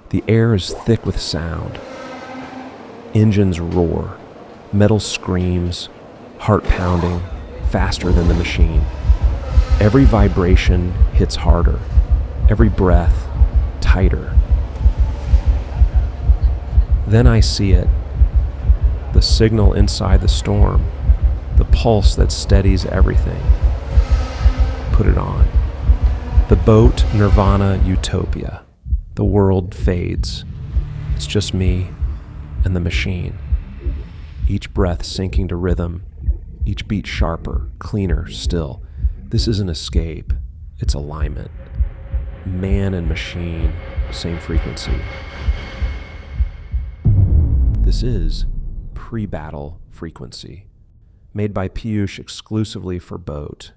The air is thick with sound. Engines roar. Metal screams, heart pounding, faster than the machine. Every vibration hits harder. Every breath, tighter. Then I see it. The signal inside the storm. The pulse that steadies everything. Put it on. The boat Nirvana Utopia. The world fades. It's just me and the machine. Each breath sinking to rhythm. Each beat sharper, cleaner still. This isn't escape. It's alignment. Man and machine, same frequency. This is pre-battle frequency, made by Piyush exclusively for boAt.